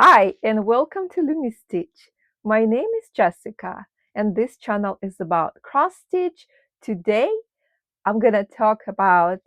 Hi, and welcome to Lumi Stitch. My name is Jessica, and this channel is about cross stitch. Today, I'm gonna talk about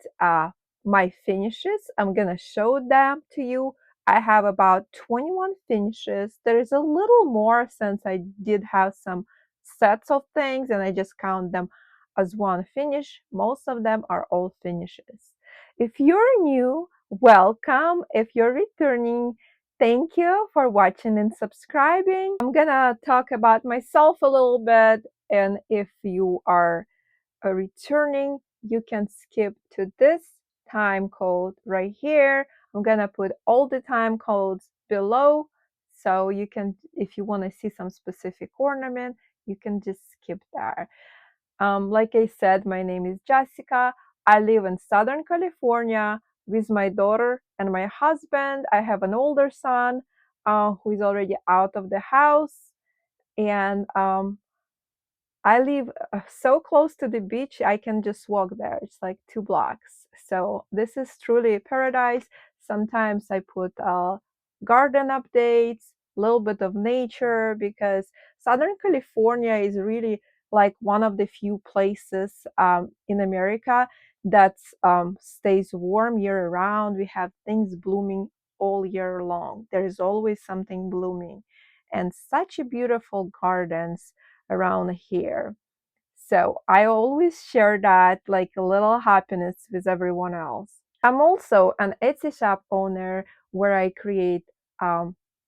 my finishes. I'm gonna show them to you. I have about 21 finishes. There is a little more since I did have some sets of things, and I just count them as one finish. Most of them are all finishes. If you're new, welcome. If you're returning, thank you for watching and subscribing. I'm gonna talk about myself a little bit, and if you are returning, you can skip to this time code right here. I'm gonna put all the time codes below, so you can, if you want to see some specific ornament, you can just skip there. Like I said, my name is Jessica. I live in Southern California with my daughter and my husband. I have an older son who is already out of the house, and I live so close to the beach, I can just walk there. It's like 2 blocks. So this is truly a paradise. Sometimes I put garden updates, a little bit of nature, because Southern California is really like one of the few places in America that stays warm year round. We have things blooming all year long. There is always something blooming, and such a beautiful gardens around here. So I always share that like a little happiness with everyone else. I'm also an Etsy shop owner where I create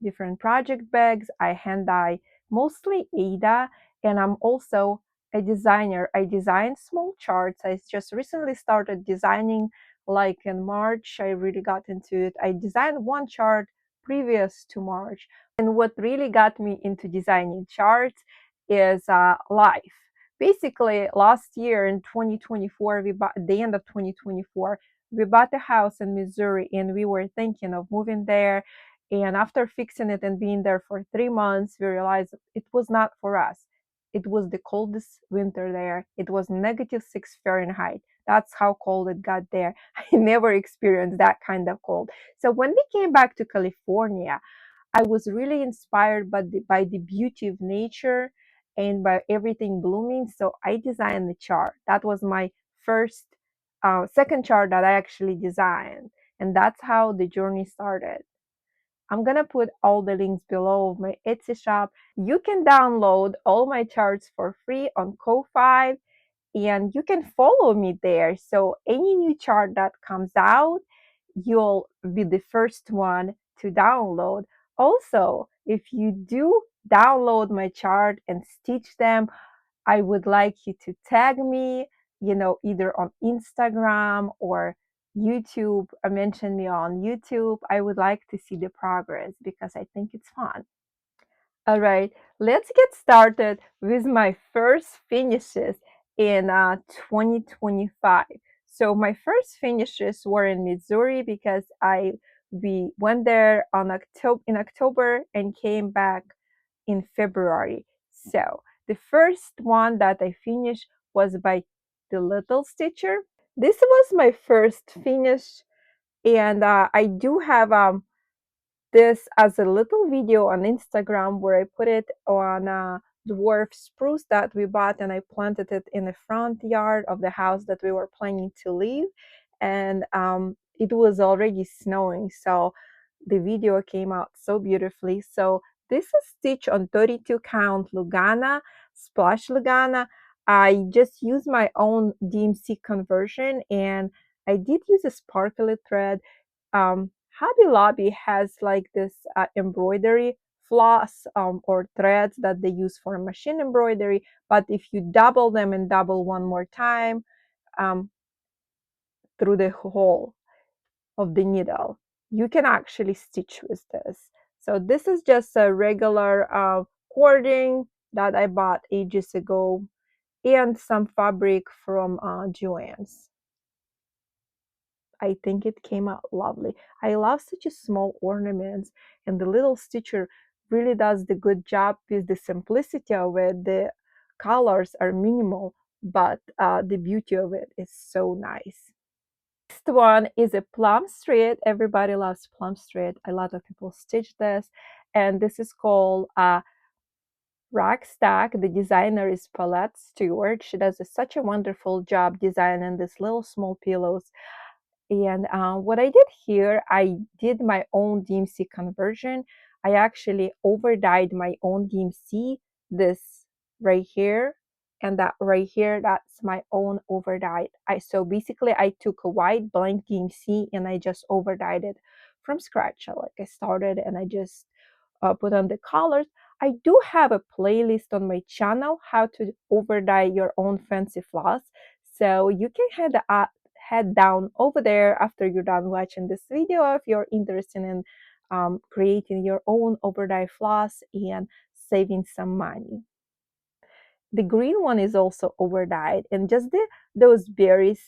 different project bags. I hand dye mostly Ada, and I'm also a designer. I design small charts. I just recently started designing like in March. I really got into it. I designed one chart previous to March. And what really got me into designing charts is life. Basically, last year in 2024, we bought at the end of 2024, we bought a house in Missouri, and we were thinking of moving there. And after fixing it and being there for 3 months, we realized it was not for us. It was the coldest winter there. It was -6 Fahrenheit. That's how cold it got there. I never experienced that kind of cold. So when we came back to California, I was really inspired by the beauty of nature and by everything blooming. So I designed the chart. That was my second chart that I actually designed. And that's how the journey started. I'm gonna put all the links below of my Etsy shop. You can download all my charts for free on Ko-Fi, and you can follow me there. So any new chart that comes out, you'll be the first one to download. Also, if you do download my chart and stitch them, I would like you to tag me, either on Instagram or YouTube. Mention me on YouTube. I would like to see the progress because I think it's fun. All right, let's get started with my first finishes in 2025. So my first finishes were in Missouri because we went there in October and came back in February. So the first one that I finished was by the Little Stitcher. This was my first finish, and I do have this as a little video on Instagram where I put it on a dwarf spruce that we bought, and I planted it in the front yard of the house that we were planning to live. And it was already snowing, so the video came out so beautifully. So this is stitched on 32 count Lugana, splash Lugana. I just used my own DMC conversion, and I did use a sparkly thread. Hobby Lobby has like this embroidery floss or threads that they use for machine embroidery, but if you double them and double one more time um, through the hole of the needle, you can actually stitch with this. So this is just a regular cording that I bought ages ago, and some fabric from Joann's. I think it came out lovely. I love such a small ornaments, and the little stitcher really does the good job with the simplicity of it. The colors are minimal, but the beauty of it is so nice. Next one is a Plum Street. Everybody loves Plum Street. A lot of people stitch this, and this is called Rack Stack. The designer is Paulette Stewart. She does such a wonderful job designing these little small pillows. And what I did here, I did my own DMC conversion. I actually over dyed my own DMC. This right here and that right here, that's my own over dyed. So basically I took a white blank DMC and I just over dyed it from scratch. Like I started and I just put on the colors. I do have a playlist on my channel, how to over dye your own fancy floss. So you can head down over there after you're done watching this video if you're interested in creating your own over dye floss and saving some money. The green one is also over dyed, and just those berries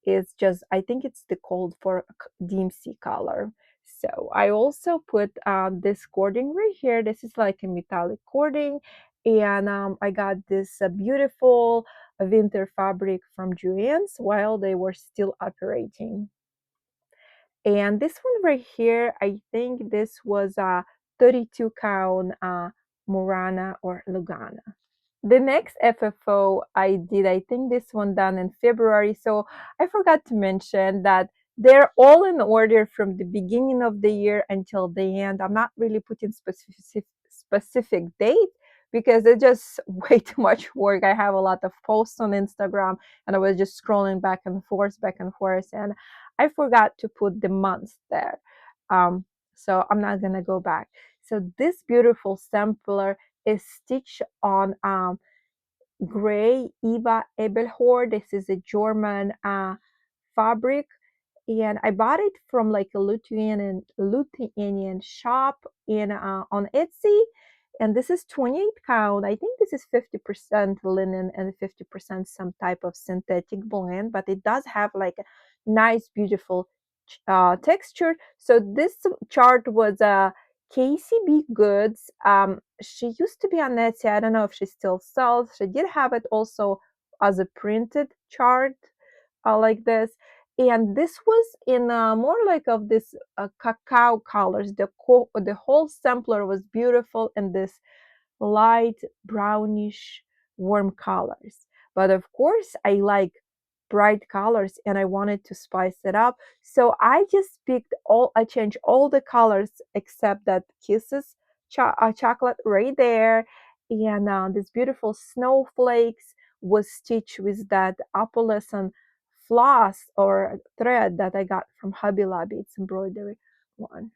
is just, I think it's the cold for DMC color. So I also put this cording right here. This is like a metallic cording, and I got this beautiful winter fabric from Joann's while they were still operating. And this one right here, I think this was a 32 count Murana or Lugana. The next FFO I did, I think this one done in February. So I forgot to mention that they're all in order from the beginning of the year until the end. I'm not really putting specific date because it's just way too much work. I have a lot of posts on Instagram and I was just scrolling back and forth, and I forgot to put the months there. So I'm not gonna go back. So this beautiful sampler is stitched on gray Eva Ebelhor. This is a German fabric, and I bought it from like a Lithuanian shop in on Etsy. And this is 28 count. I think this is 50% linen and 50% some type of synthetic blend, but it does have like a nice, beautiful texture. So this chart was a CaseyBeeGoods. She used to be on Etsy. I don't know if she still sells. She did have it also as a printed chart like this. And this was in more like of this cacao colors. The whole sampler was beautiful in this light brownish warm colors. But of course, I like bright colors and I wanted to spice it up. So I just I changed all the colors except that Kisses chocolate right there. And this beautiful snowflakes was stitched with that opalescent floss or thread that I got from Hobby Lobby. It's embroidery one.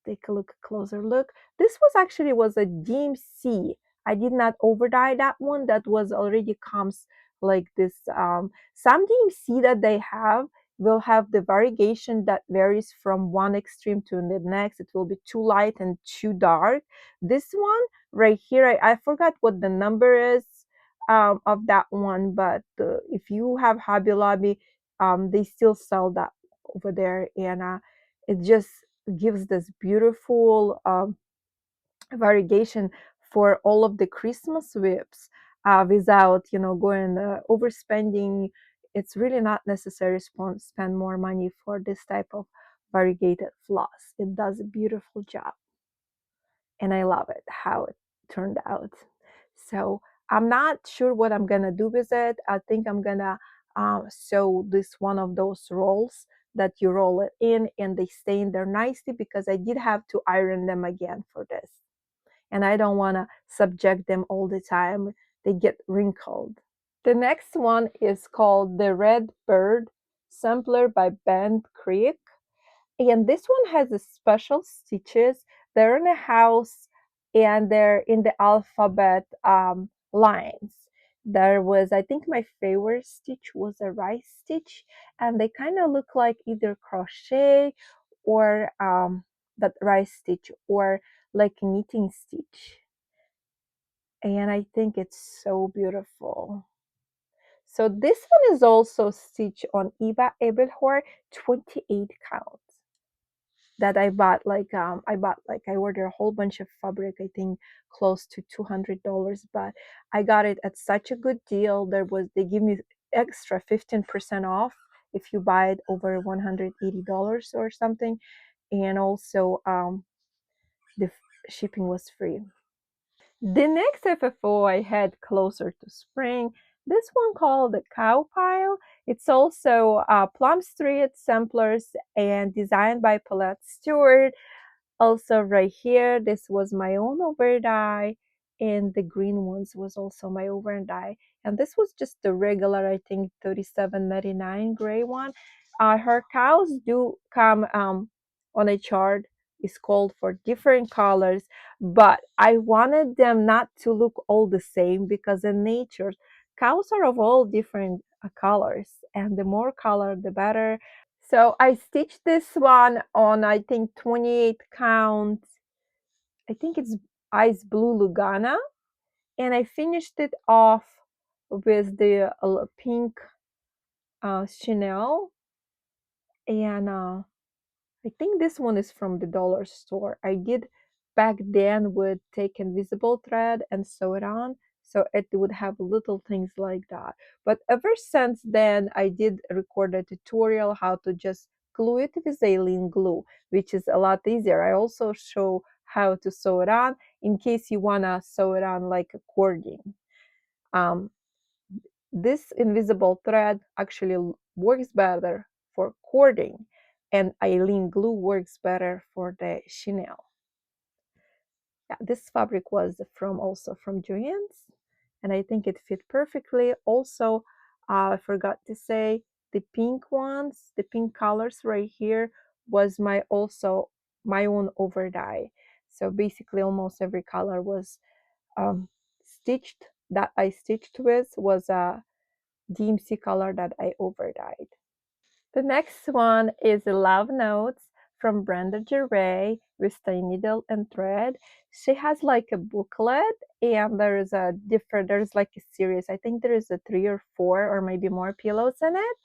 Take a closer look. This was a DMC. I did not over dye that one. That was already comes like this. Some DMC that they have will have the variegation that varies from one extreme to the next. It will be too light and too dark. This one right here, I forgot what the number is of that one, but if you have Hobby Lobby, they still sell that over there, and it just gives this beautiful variegation for all of the Christmas whips without, going overspending. It's really not necessary to spend more money for this type of variegated floss. It does a beautiful job, and I love it how it turned out. So I'm not sure what I'm gonna do with it. I think I'm gonna sew this one of those rolls that you roll it in and they stay in there nicely, because I did have to iron them again for this. And I don't wanna subject them all the time. They get wrinkled. The next one is called the Red Bird Sampler by Bend Creek. And this one has a special stitches. They're in a house and they're in the alphabet lines. There was, I think my favorite stitch was a rice stitch, and they kind of look like either crochet or that rice stitch or like a knitting stitch. And I think it's so beautiful. So this one is also stitched on Eva Ebelhor 28 count that I bought. I ordered a whole bunch of fabric, I think close to $200, but I got it at such a good deal. They give me extra 15% off if you buy it over $180 or something. And also the shipping was free. The next FFO I had closer to spring, this one called the Cow Pile. It's also Plum Street samplers and designed by Paulette Stewart. Also right here, this was my own over dye, and the green ones was also my over dye. And this was just the regular, I think, $37.99 gray one. Her cows do come on a chart. It's called for different colors, but I wanted them not to look all the same because in nature, cows are of all different colors, and the more color, the better. So I stitched this one on, I think, 28 count. I think it's ice blue Lugana. And I finished it off with the pink Chanel. And I think this one is from the dollar store. I did back then would take invisible thread and sew it on, so it would have little things like that. But ever since then, I did record a tutorial how to just glue it with alien glue, which is a lot easier. I also show how to sew it on in case you wanna sew it on like a cording. Um, this invisible thread actually works better for cording, and alien glue works better for the chenille. Yeah, this fabric was from also from Joann's, and I think it fit perfectly. Also, I forgot to say the pink ones, the pink colors right here was my own over dye. So basically, almost every color was stitched that I stitched with was a DMC color that I over dyed. The next one is Love Notes from Brenda Gervais with the needle and thread. She has like a booklet, and there's like a series. I think there is a 3 or 4 or maybe more pillows in it.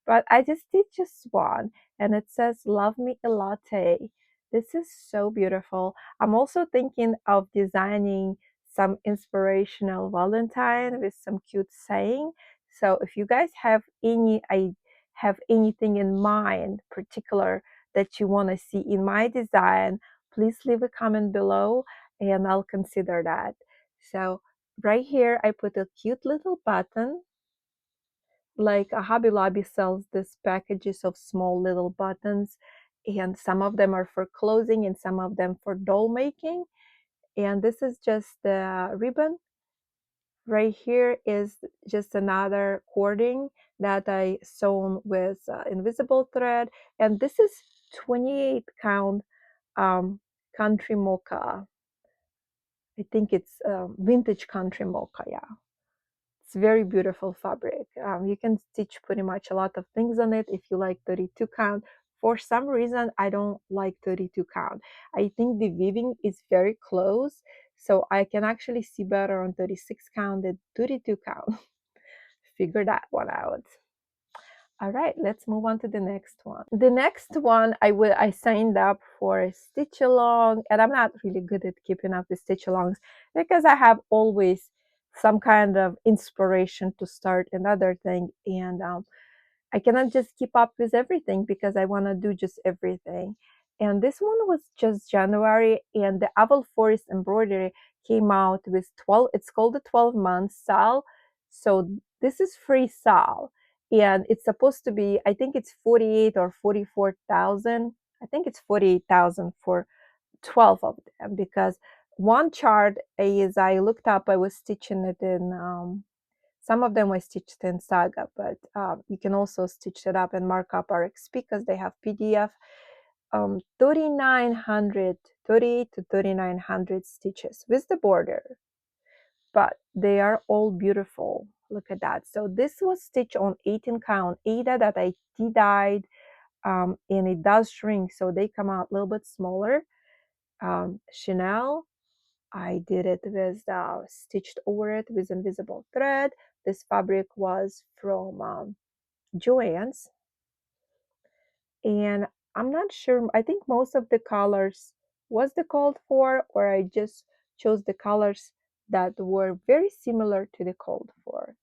But I just did just one, and it says Love Me a Latte. This is so beautiful. I'm also thinking of designing some inspirational Valentine with some cute saying. So if you guys have anything in mind particular that you want to see in my design, please leave a comment below and I'll consider that. So right here, I put a cute little button. Like a Hobby Lobby sells these packages of small little buttons, and some of them are for clothing and some of them for doll making. And this is just the ribbon. Right here is just another cording that I sewn with invisible thread, and this is 28 count country mocha. I think it's vintage country mocha. Yeah, it's very beautiful fabric. You can stitch pretty much a lot of things on it if you like 32 count. For some reason, I don't like 32 count. I think the weaving is very close, so I can actually see better on 36 count than 32 count. Figure that one out. All right, let's move on to the next one. The next one, I signed up for a stitch along, and I'm not really good at keeping up with stitch alongs because I have always some kind of inspiration to start another thing, and I cannot just keep up with everything because I want to do just everything. And this one was just January, and the Forest Embroidery came out with 12, it's called the 12 Month Sal. So this is free Sal. And it's supposed to be, I think it's 48 or 44,000. I think it's 48,000 for 12 of them because one chart is, I looked up, I was stitching it in some of them were stitched in Saga, but you can also stitch it up and mark up RXP because they have PDF. 3,900, 38 to 3,900 stitches with the border, but they are all beautiful. Look at that. So this was stitched on 18 count Ada that I dyed, and it does shrink, so they come out a little bit smaller. Chanel, I did it with stitched over it with invisible thread. This fabric was from Joann's, and I'm not sure. I think most of the colors was the called for, or I just chose the colors that were very similar to the called for.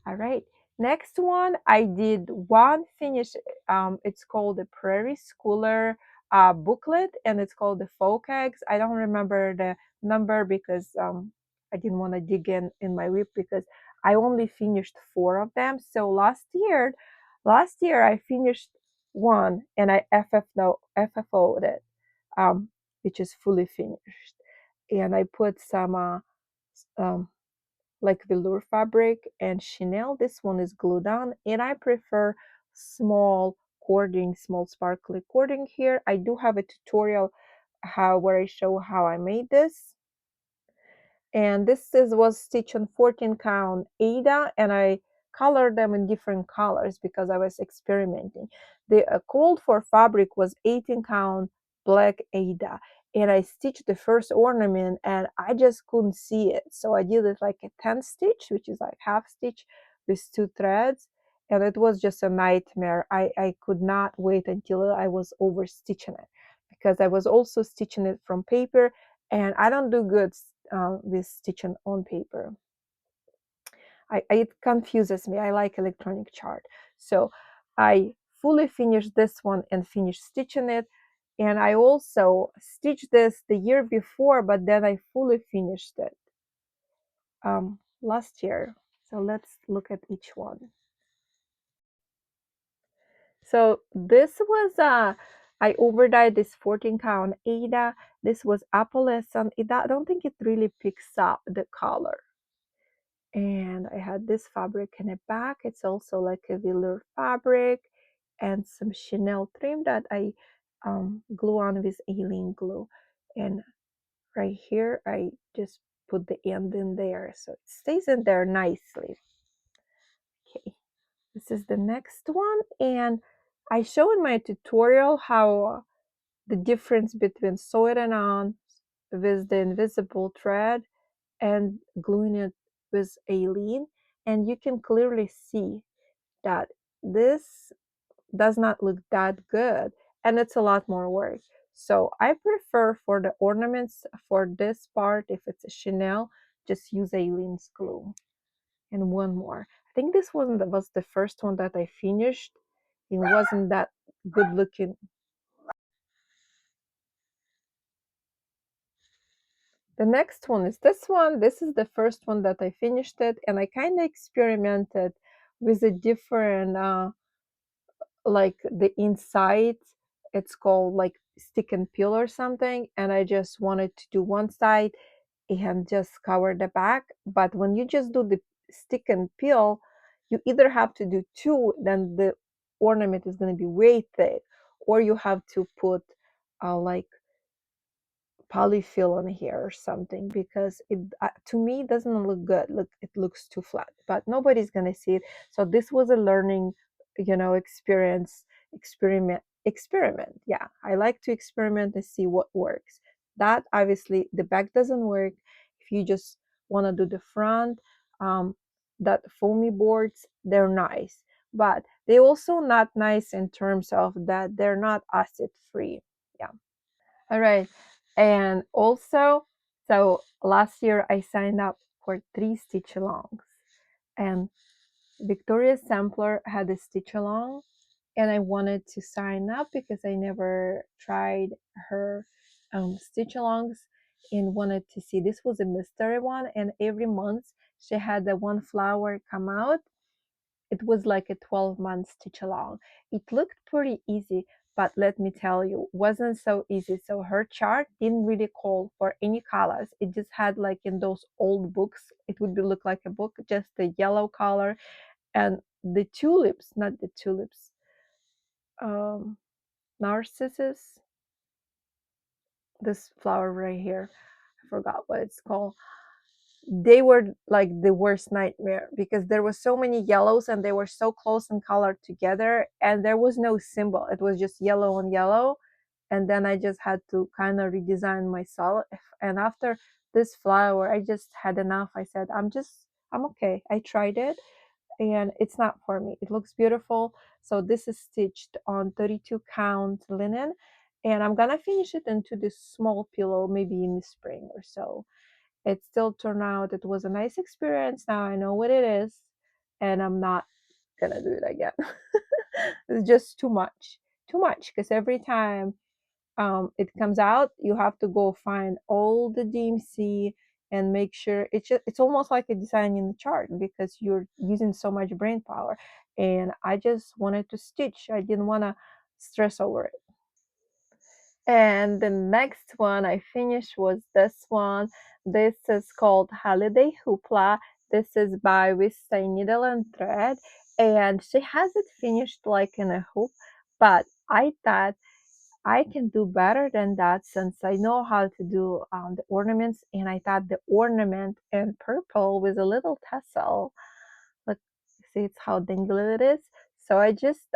All right. Next one, I did one finish. It's called the Prairie Schooler booklet, and it's called the folk eggs. I don't remember the number because I didn't want to dig in my whip because I only finished 4 of them. So last year I finished one and I FFO'd it, which is fully finished, and I put some um, like velour fabric and chenille. This one is glued on, and I prefer small cording, small sparkly cording here. I do have a tutorial where I show how I made this. And was stitched on 14 count Ada, and I colored them in different colors because I was experimenting. The called for fabric was 18 count black Ada, and I stitched the first ornament and I just couldn't see it, so I did it like a 10 stitch, which is like half stitch with 2 threads, and it was just a nightmare. I could not wait until I was over stitching it because I was also stitching it from paper, and I don't do good with stitching on paper. It confuses me. I like electronic chart. So I fully finished this one and finished stitching it. And I also stitched this the year before, but then I fully finished it last year. So let's look at each one. So this was I overdyed this 14 count Ada. This was opalescent. I don't think it really picks up the color. And I had this fabric in the back. It's also like a velour fabric and some chenille trim that I glue on with alien glue. And right here, I just put the end in there so it stays in there nicely. Okay, this is the next one, and I show in my tutorial how the difference between sewing it on with the invisible thread and gluing it with alien, and you can clearly see that this does not look that good and it's a lot more work. So I prefer for the ornaments for this part, if it's a chenille, just use alien's glue. And one more, I think this was the first one that I finished. It wasn't that good looking. The next one is this one. This is the first one that I finished it, and I kind of experimented with a different like the inside. It's called like stick and peel or something, and I just wanted to do one side and just cover the back. But when you just do the stick and peel, you either have to do two, then the ornament is going to be way thick, or you have to put like polyfill on here or something, because it to me doesn't look good. Look, it looks too flat, but nobody's gonna see it. So this was a learning, experience. Experiment. Yeah, I like to experiment and see what works. That obviously the back doesn't work. If you just want to do the front, that foamy boards, they're nice, but they also not nice in terms of that they're not acid free. Yeah. All right. And also, so last year I signed up for 3 stitch alongs, and Victoria's Sampler had a stitch along, and I wanted to sign up because I never tried her stitch alongs and wanted to see. This was a mystery one, and every month she had the one flower come out. It was like a 12-month stitch along. It looked pretty easy, but let me tell you, wasn't so easy. So her chart didn't really call for any colors. It just had, like in those old books, it would be look like a book, just the yellow color and the tulips, not the tulips, um, narcissus. This flower right here, I forgot what it's called. They were like the worst nightmare because there were so many yellows and they were so close in color together, and there was no symbol. It was just yellow on yellow, and then I just had to kind of redesign myself. And after this flower, I just had enough. I said, I'm okay. I tried it and it's not for me. It looks beautiful. So this is stitched on 32 count linen, and I'm gonna finish it into this small pillow maybe in the spring or so. It still turned out, it was a nice experience. Now I know what it is, and I'm not gonna do it again. It's just too much, because every time it comes out, you have to go find all the DMC and make sure it's almost like a design in the chart, because you're using so much brain power. And I just wanted to stitch. I didn't want to stress over it. And the next one I finished was this one. This is called Holiday Hoopla. This is by Wista Needle and Thread, and she has it finished like in a hoop, but I thought I can do better than that, since I know how to do the ornaments, and I thought the ornament in purple with a little tassel. Look, see, it's how dangly it is. So I just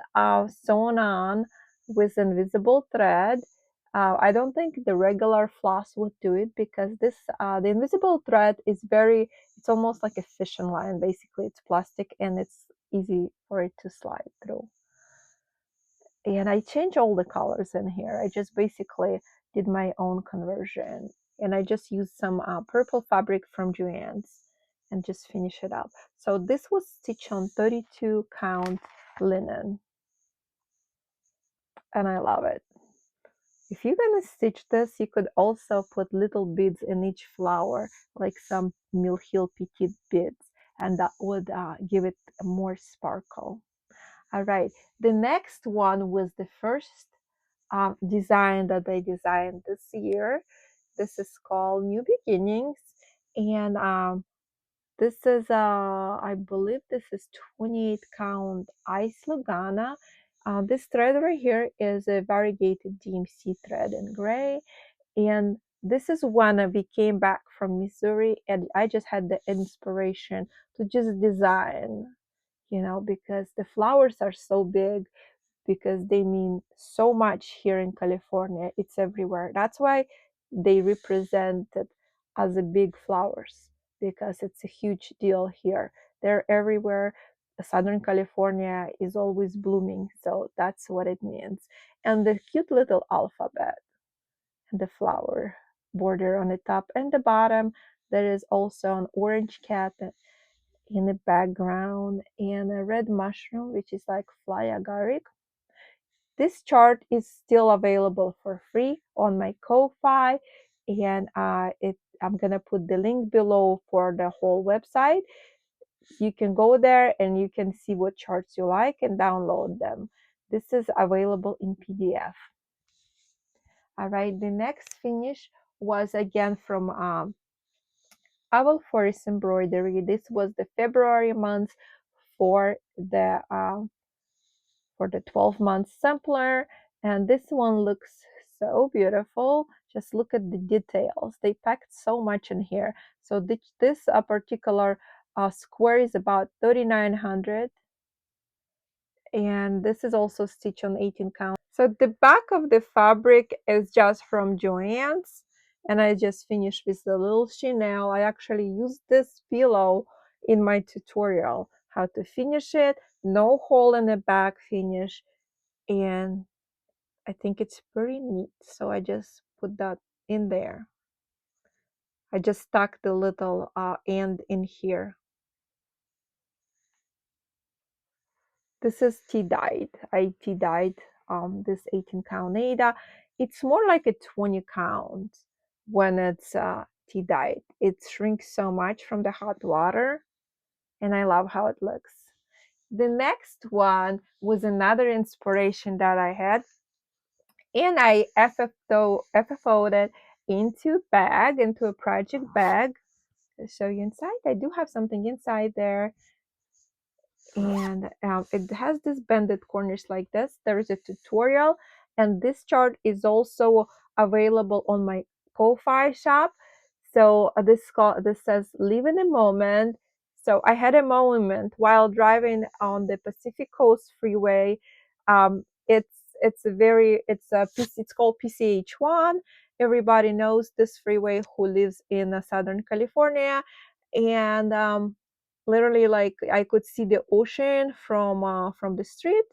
sewn on with invisible thread. I don't think the regular floss would do it, because this the invisible thread is it's almost like a fishing line. Basically, it's plastic and it's easy for it to slide through. And I changed all the colors in here. I just basically did my own conversion, and I just used some purple fabric from Joann's and just finish it up. So this was stitched on 32 count linen, and I love it. If you're gonna stitch this, you could also put little beads in each flower, like some Mill Hill Petite beads, and that would give it more sparkle. All right, the next one was the first design that I designed this year. This is called New Beginnings, and this is I believe this is 28 count ice Lugana. This thread right here is a variegated DMC thread in gray, and this is when we came back from Missouri, and I just had the inspiration to just design, because the flowers are so big, because they mean so much here in California. It's everywhere. That's why they represent it as a big flowers, because it's a huge deal here. They're everywhere. Southern California is always blooming, so that's what it means. And the cute little alphabet, the flower border on the top and the bottom. There is also an orange cat in the background, and a red mushroom, which is like fly agaric. This chart is still available for free on my Ko-Fi, and I'm gonna put the link below for the whole website. You can go there and you can see what charts you like and download them. This is available in PDF. All right, the next finish was again from Forest Embroidery. This was the February month for the 12-month sampler, and this one looks so beautiful. Just look at the details. They packed so much in here. So this particular square is about 3,900, and this is also stitched on 18 count. So the back of the fabric is just from Joann's, and I just finished with the little chenille. I actually used this pillow in my tutorial how to finish it. No hole in the back finish, and I think it's pretty neat. So I just put that in there. I just stuck the little end in here. This is tea-dyed. I tea-dyed this 18 count Ada. It's more like a 20 count when it's tea-dyed. It shrinks so much from the hot water, and I love how it looks. The next one was another inspiration that I had, and I FFO'd it into a project bag. I'll show you inside. I do have something inside there, and it has this bended corners like this. There is a tutorial, and this chart is also available on my Ko-Fi shop. So this says live in a moment. So I had a moment while driving on the Pacific Coast Freeway. It's called PCH1. Everybody knows this freeway who lives in Southern California, and literally, like, I could see the ocean from the street,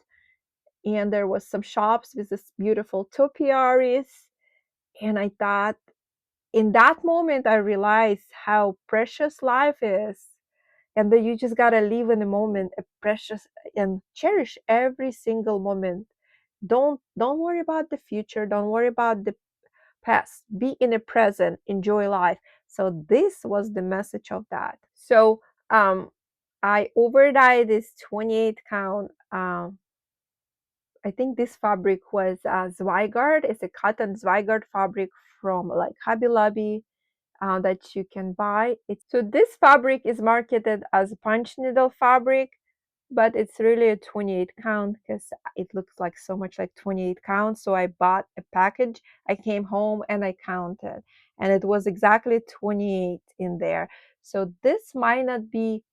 and there was some shops with this beautiful topiaries, and I thought, in that moment I realized how precious life is, And then you just gotta live in the moment, a precious, and cherish every single moment. Don't worry about the future, don't worry about the past, be in the present, enjoy life. So this was the message of that. So I overdyed this 28 count. I think this fabric was Zweigart. It's a cotton Zweigart fabric from like Hobby Lobby that you can buy. So this fabric is marketed as punch needle fabric, but it's really a 28 count because it looks like so much like 28 count. So I bought a package. I came home and I counted, and it was exactly 28 in there. So this might not be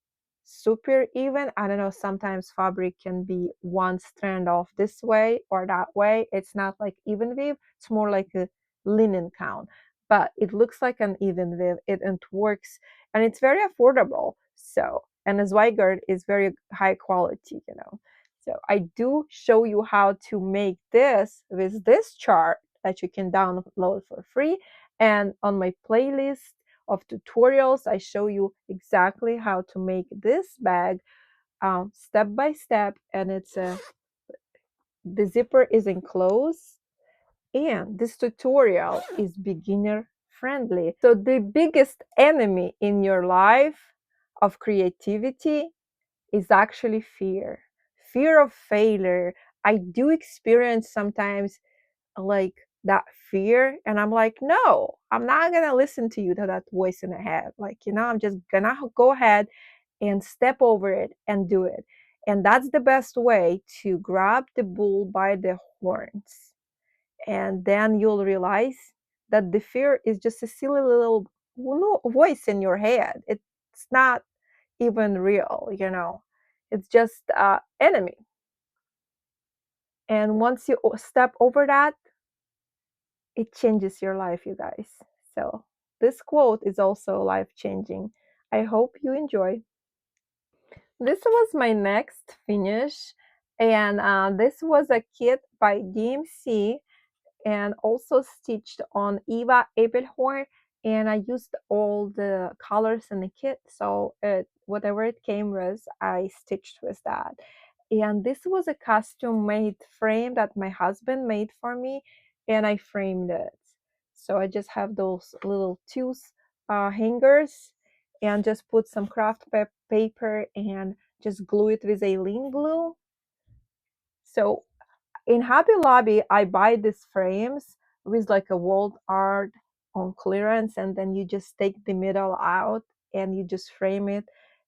super even. I don't know, sometimes fabric can be one strand off this way or that way. It's not like even weave, it's more like a linen count, but it looks like an even weave. It works, and it's very affordable. So, and as Zweigart is very high quality, you know. So I do show you how to make this with this chart that you can download for free, and on my playlist of tutorials, I show you exactly how to make this bag step by step, and the zipper is enclosed, and this tutorial is beginner friendly. So the biggest enemy in your life of creativity is actually fear of failure. I do experience sometimes like that fear, and I'm like, no, I'm not gonna listen to you, to that voice in the head. Like, you know, I'm just gonna go ahead and step over it and do it. And that's the best way to grab the bull by the horns. And then you'll realize that the fear is just a silly little voice in your head. It's not even real, you know. It's just enemy. And once you step over that, it changes your life, you guys. So this quote is also life changing. I hope you enjoy. This was my next finish, and this was a kit by DMC and also stitched on Eva Abelhorn, and I used all the colors in the kit, so whatever it came with, I stitched with that. And this was a custom made frame that my husband made for me, and I framed it. So I just have those little two hangers, and just put some craft paper and just glue it with a lean glue. So in Hobby Lobby, I buy these frames with like a walled art on clearance, and then you just take the middle out and you just frame it.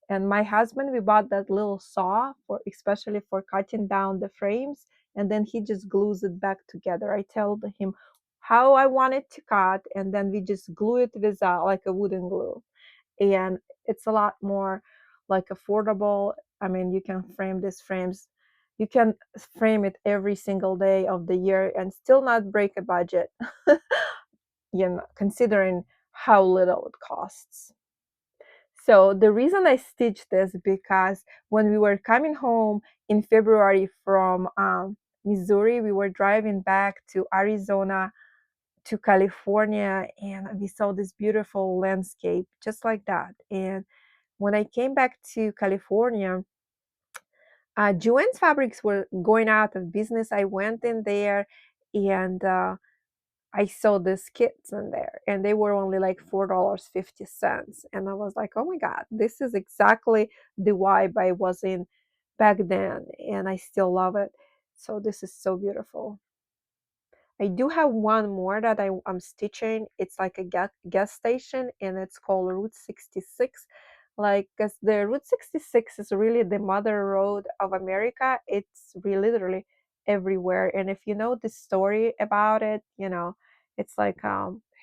And my husband, we bought that little saw for especially for cutting down the frames, and then he just glues it back together. I tell him how I want it to cut, and then we just glue it with like a wooden glue. And it's a lot more like affordable. I mean, you can frame these frames, you can frame it every single day of the year and still not break a budget, you know, considering how little it costs. So the reason I stitched this because when we were coming home in February from Missouri, we were driving back to Arizona to California, and we saw this beautiful landscape just like that. And when I came back to California, Joann's Fabrics were going out of business. I went in there, and I saw these kits in there, and they were only like $4.50. And I was like, oh my God, this is exactly the vibe I was in back then, and I still love it. So this is so beautiful. I do have one more that I'm stitching. It's like a gas station, and it's called Route 66. Like, because the Route 66 is really the mother road of America. It's really literally everywhere. And if you know the story about it, you know, it's like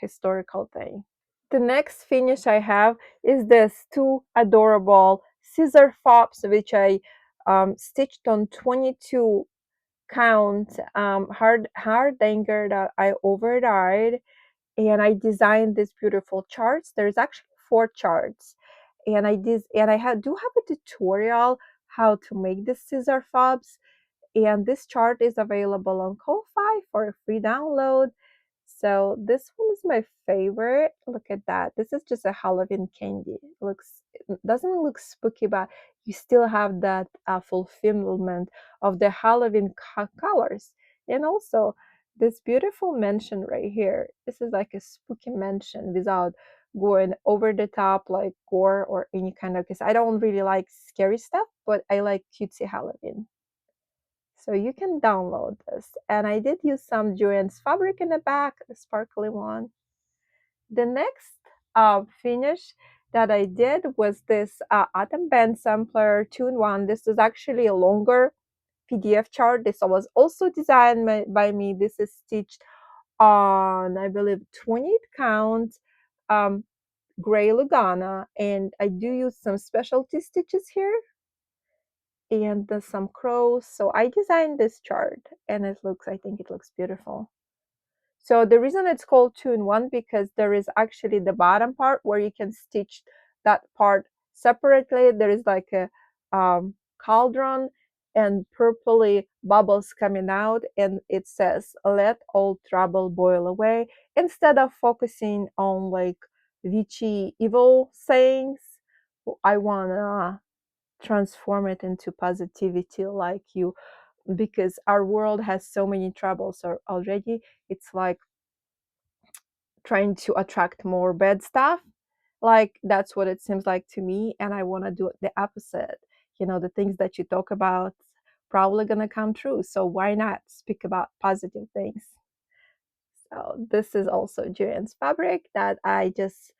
historical thing. The next finish I have is this two adorable scissor fobs, which I stitched on 22 count hard danger that I overdyed, and I designed these beautiful charts. There's actually 4 charts, and I do have a tutorial how to make the scissor fobs, and this chart is available on Ko-Fi for a free download. So this one is my favorite. Look at that. This is just a Halloween candy. It doesn't look spooky, but you still have that fulfillment of the Halloween colors. And also this beautiful mansion right here. This is like a spooky mansion without going over the top like gore or any kind of, because I don't really like scary stuff, but I like cutesy Halloween. So you can download this. And I did use some Joann's fabric in the back, the sparkly one. The next finish that I did was this Autumn Band Sampler 2-in-1. This is actually a longer PDF chart. This was also designed by me. This is stitched on, I believe, 28 count gray Lugana. And I do use some specialty stitches here and some crows. So I designed this chart and I think it looks beautiful. So the reason it's called 2-in-1 because there is actually the bottom part where you can stitch that part separately. There is like a cauldron and purpley bubbles coming out, and it says let all trouble boil away. Instead of focusing on like witchy evil sayings, I want to transform it into positivity like you, because our world has so many troubles already. It's like trying to attract more bad stuff, like that's what it seems like to me, and I want to do the opposite. You know, the things that you talk about probably gonna come true, so why not speak about positive things? So this is also Joann's fabric that I just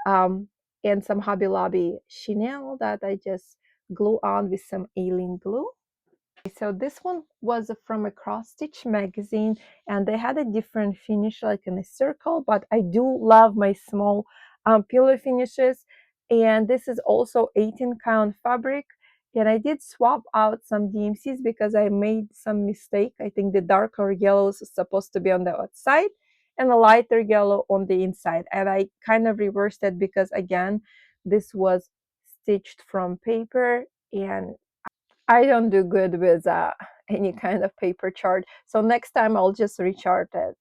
and some Hobby Lobby chenille that I just glue on with some alien glue. So this one was from a cross stitch magazine, and they had a different finish like in a circle, but I do love my small pillow finishes. And this is also 18 count fabric, and I did swap out some DMCs because I made some mistake. I think the darker yellow is supposed to be on the outside and the lighter yellow on the inside, and I kind of reversed it because again this was stitched from paper, and I don't do good with any kind of paper chart. So next time I'll just rechart it.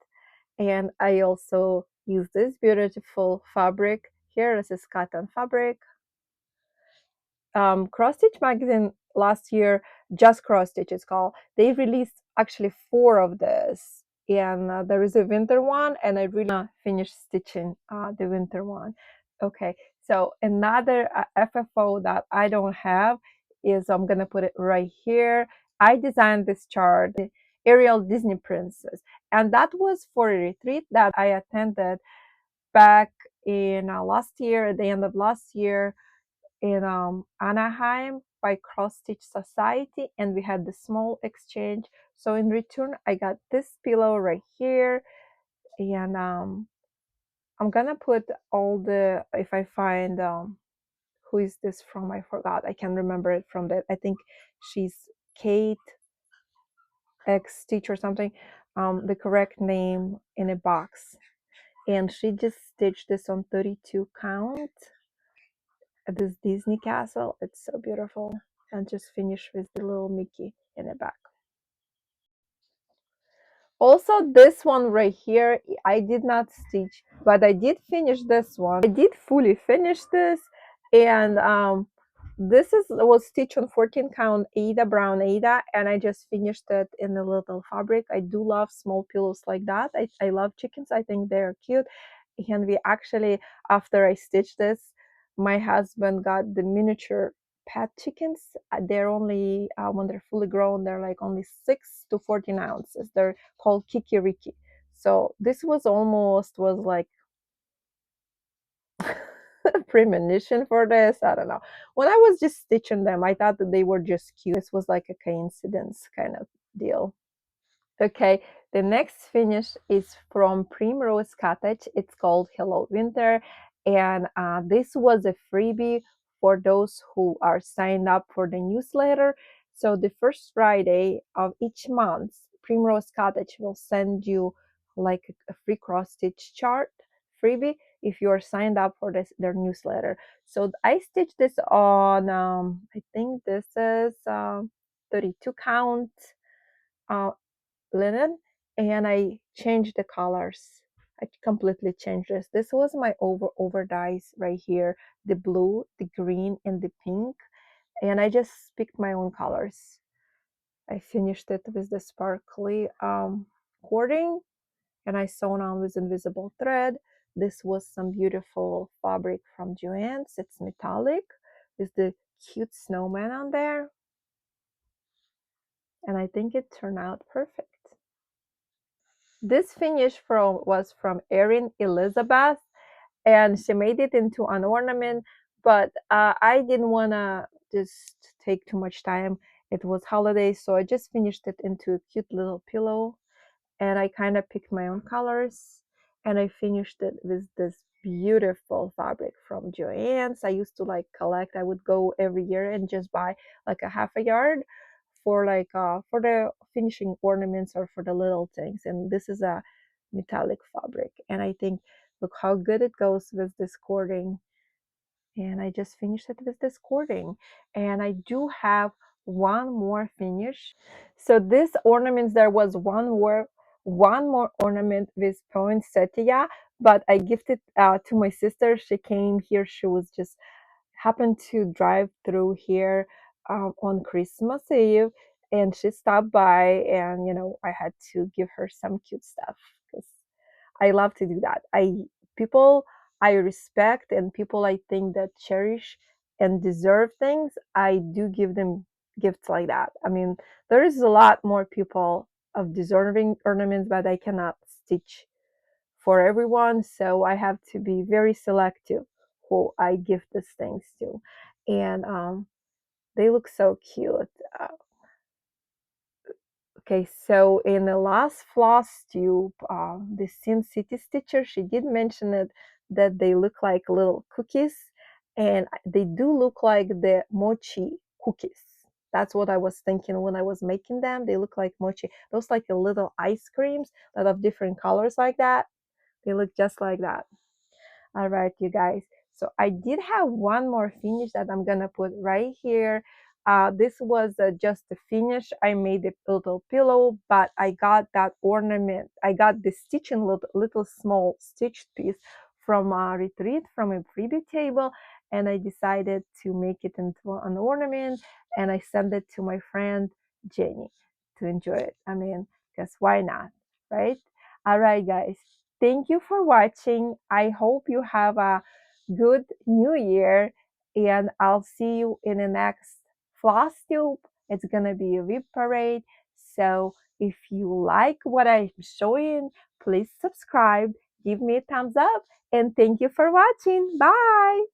And I also use this beautiful fabric here. This is cotton fabric. Cross Stitch magazine last year, just Cross Stitch it's called, they released actually 4 of this. And there is a winter one, and I really finished stitching the winter one. Okay, so another FFO that I don't have is, I'm gonna put it right here. I designed this chart, Ariel Disney Princess, and that was for a retreat that I attended back in last year, at the end of last year, in Anaheim by Cross Stitch Society, and we had the small exchange. So in return, I got this pillow right here, and I'm gonna put all the, if I find who is this from, I forgot, I can't remember it from that. I think she's Kate X Stitch or something, the correct name in a box, and she just stitched this on 32 count. This Disney castle, it's so beautiful, and just finish with the little Mickey in the back. Also this one right here, I did not stitch, but I did finish this one. I did fully finish this, and this was stitched on 14 count Ada brown Ada, and I just finished it in a little fabric. I do love small pillows like that. I love chickens, I think they're cute. And we actually, after I stitched this, my husband got the miniature pet chickens. They're only when they're fully grown, they're like only 6 to 14 ounces. They're called Kikiriki. So this was like a premonition for this. I don't know. When I was just stitching them, I thought that they were just cute. This was like a coincidence kind of deal. Okay, the next finish is from Primrose Cottage. It's called Hello Winter, and this was a freebie for those who are signed up for the newsletter. So the first Friday of each month, Primrose Cottage will send you like a free cross stitch chart freebie if you are signed up for their newsletter. So I stitched this on I think this is 32 count linen, and I changed the colors I completely changed this. This was my over dyes right here, the blue, the green, and the pink, and I just picked my own colors. I finished it with the sparkly cording, and I sewn on with invisible thread. This was some beautiful fabric from Joann's. It's metallic with the cute snowman on there, and I think it turned out perfect. This finish was from Erin Elizabeth, and she made it into an ornament, but I didn't want to just take too much time. It was holiday, so I just finished it into a cute little pillow, and I kind of picked my own colors, and I finished it with this beautiful fabric from Joann's. I used to like collect. I would go every year and just buy like a half a yard for like for the finishing ornaments or for the little things. And this is a metallic fabric, and I think look how good it goes with this cording. And I just finished it with this cording, and I do have one more finish. So this ornaments, there was one more ornament with poinsettia, but I gifted to my sister. She came here. She was just happened to drive through here on Christmas Eve, and she stopped by, and I had to give her some cute stuff because I love to do that. People I respect and people I think that cherish and deserve things, I do give them gifts like that. I mean, there is a lot more people of deserving ornaments, but I cannot stitch for everyone, so I have to be very selective who I give these things to. And they look so cute. Okay, so in the last Flosstube, the Sin City Stitcher, she did mention it that they look like little cookies, and they do look like the mochi cookies. That's what I was thinking when I was making them. They look like mochi. Those like the little ice creams that have different colors like that. They look just like that. All right, you guys. So I did have one more finish that I'm gonna put right here. This was just the finish. I made a little pillow, but I got that ornament. I got the stitching little small stitched piece from a retreat from a freebie table, and I decided to make it into an ornament, and I sent it to my friend Jenny to enjoy it. I mean, because why not, right? All right, guys. Thank you for watching. I hope you have a good new year, and I'll see you in the next Flosstube. It's gonna be a whip parade. So if you like what I'm showing, please subscribe, give me a thumbs up, and thank you for watching. Bye.